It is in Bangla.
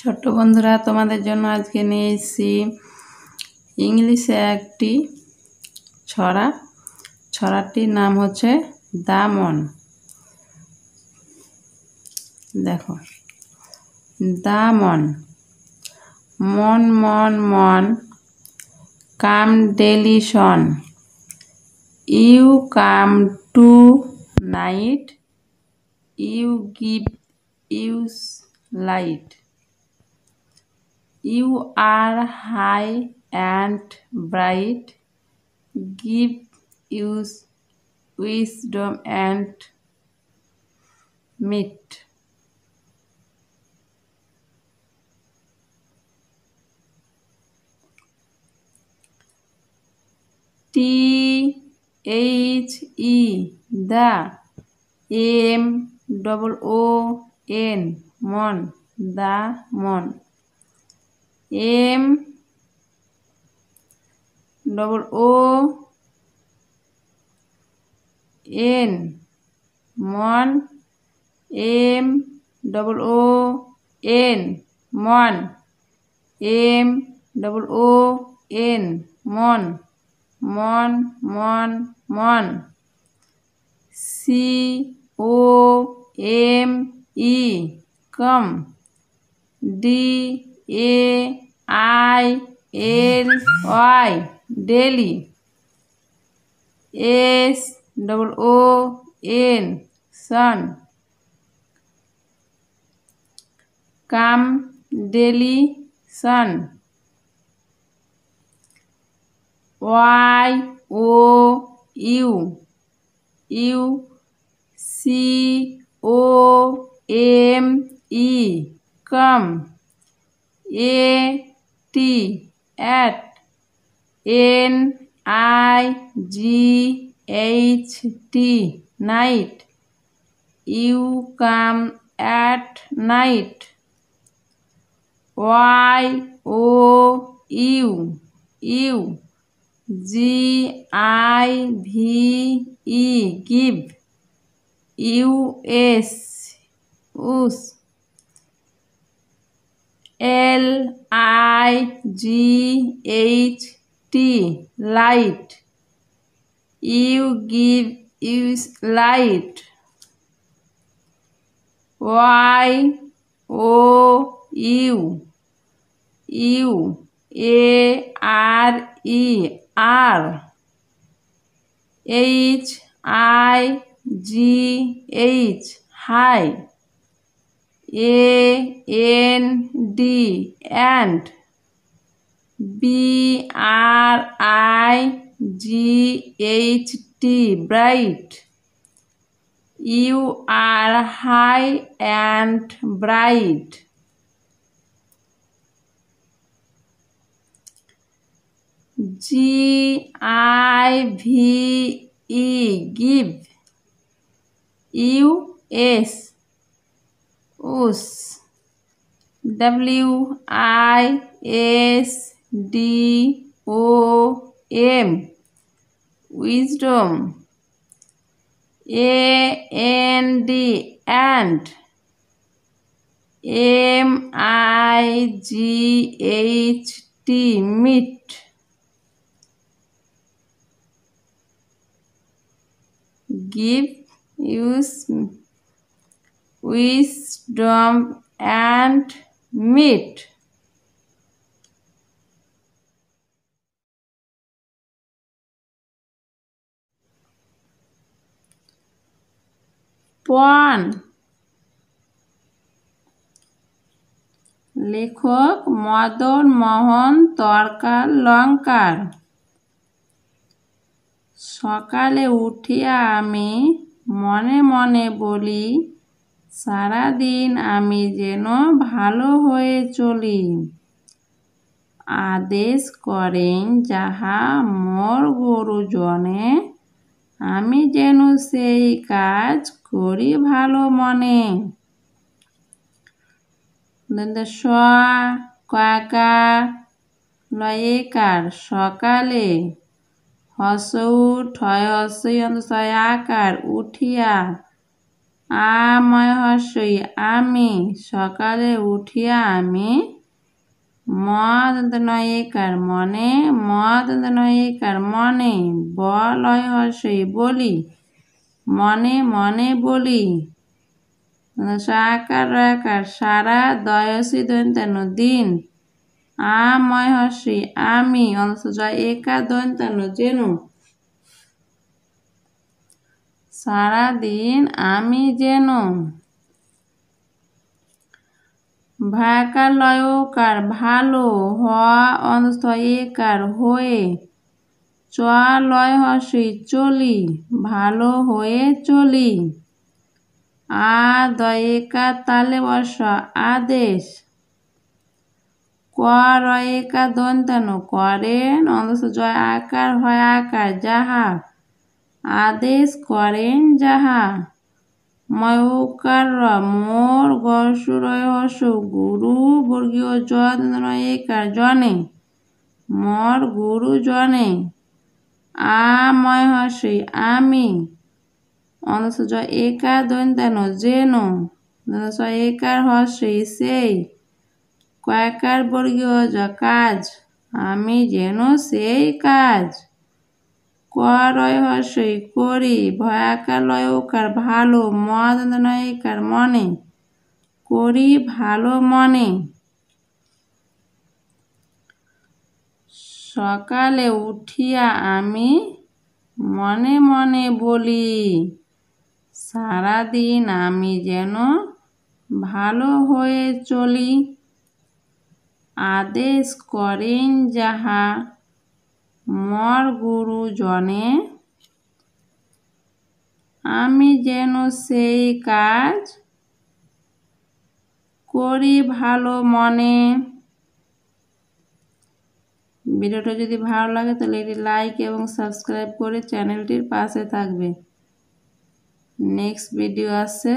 ছোট্ট বন্ধুরা, তোমাদের জন্য আজকে নিয়ে এসেছি ইংলিশে একটি ছড়া। ছড়াটির নাম হচ্ছে দা মন। দেখো, দা মন। Moon moon moon come daily son, you come tonight, you give us light, you are high and bright, give use wisdom and meat. T-H-E, the, M-O-O-N, mon, the mon. M-O-O-N, mon, M-O-O-N, mon, M-O-O-N, mon, mon, mon, mon. C-O-M-E, come, D-A-I-L-Y, daily, S-O-O-N, son, come daily son, Y-O-U, C-O-M-E, come, A-T, at, N-I-G-H-T, night, you come at night, Y-O-U, G-I-V-E, give, U-S, us, L-I-G-H-T, light, you give us light, Y-O-U, U-A-R-E-R, H-I-G-H, high, A-N-D, and, B-R-I-G-H-T, bright, you are high and bright. G-I-V-E, give, U-S, us, W-I-S-D-O-M, wisdom, A-N-D, and, M-I-G-H-T, meet. Give use wisdom and meat. পণ। লেখক মদন মোহন তর্কালঙ্কার। সকালে উঠিয়া আমি মনে মনে বলি, সারাদিন আমি যেন ভালো হয়ে চলি। আদেশ করেন যাহা মোর গুরুজনে, আমি যেন সেই কাজ করি ভালো মনে। স কাকার লয়েকার, সকালে, হসউ ঠয় হস্যই আকার, উঠিয়া, আময় হর্ষই আমি সকালে উঠিয়া আমি মদন্তনয়িকার মনে মদন্তনয়িকার মনে বলয় হর্ষই বলি মনে মনে বলি সাকার রয়াকার সারা দয়সী দন্তানো দিন আময় হর্ষই আমি জয় একা দন্তানো যেন সারাদিন আমি যেন ভাকার লয়কার ভালো হওয়া অন্তস্থ একার হয়ে চ লয় হর্ষই চলি ভালো হয়ে চলি দয়িকা তালে বর্ষ আদেশ রয়িকা দন্তানো করেন অন্তস্থ জয় আকার হয় আকার যাহা আদেশ করেন যাহা ময়কার মোর গসুরয় হর্ষ গুরু বর্গীয় জনয়িকার জনে মর গুরু জনে আময় হর্ষই আমি অন্তস্থ জয় একা দন্তানো যেন একার হর্ষই সেই কয়কার বর্গীয় কাজ আমি যেন সেই কাজ করয় হর্ষই করি ভয়াকার লয়কার ভালো মদন্তনয়িকার মনে করি ভালো মনে সকালে উঠিয়া আমি মনে মনে বলি সারাদিন আমি যেন ভালো হয়ে চলি আদেশ করেন যাহা মর গুরু জনে আমি যেন সেই কাজ করি ভালো মনে। ভিডিওটা যদি ভালো লাগে তাহলে এটি লাইক এবং সাবস্ক্রাইব করে চ্যানেলটির পাশে থাকবে। নেক্সট ভিডিও আসছে।